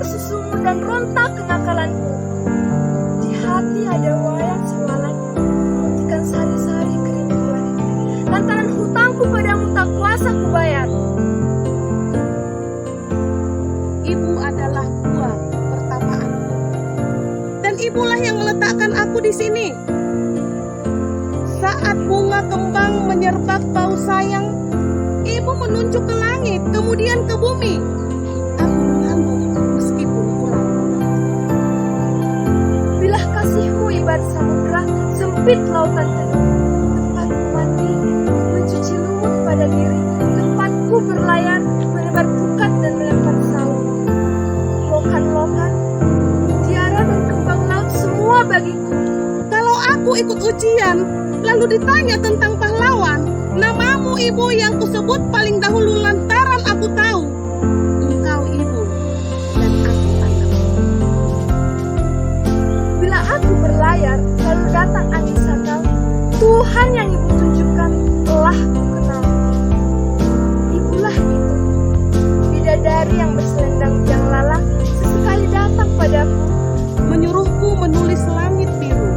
susumu dan rontak kenakalanku. Di hati ada wayang siwalan, memutikan sari-sari kerinduan. Lantaran hutangku padamu tak kuasa kubayar. Ibu adalah buah pertamaanku, dan ibulah yang meletakkan aku di sini. Saat bunga kembang menyerbak bau sayang, ibu menunjuk ke langit, kemudian ke bumi. Aku mengambil meskipun kurang. Bilah kasihmu ibarat samudra, sempit lautan teduh. Tempatku mandi, mencuci lumut pada diri. Tempatku berlayar, menebar pukat dan melempar salur. Lokan-lokan, mutiara dan kembang laut semua bagiku. Kalau aku ikut ujian, lalu ditanya tentang pahlawan, namamu ibu yang kusebut paling dahulu lantaran aku tahu engkau ibu dan aku anak. Bila aku berlayar, lalu datang angin sakal, Tuhan yang ibu tunjukkan telah ku kenal. Ibulah itu, bidadari yang berselendang biang lala, sesekali datang padaku, Menyuruhku menulis langit biru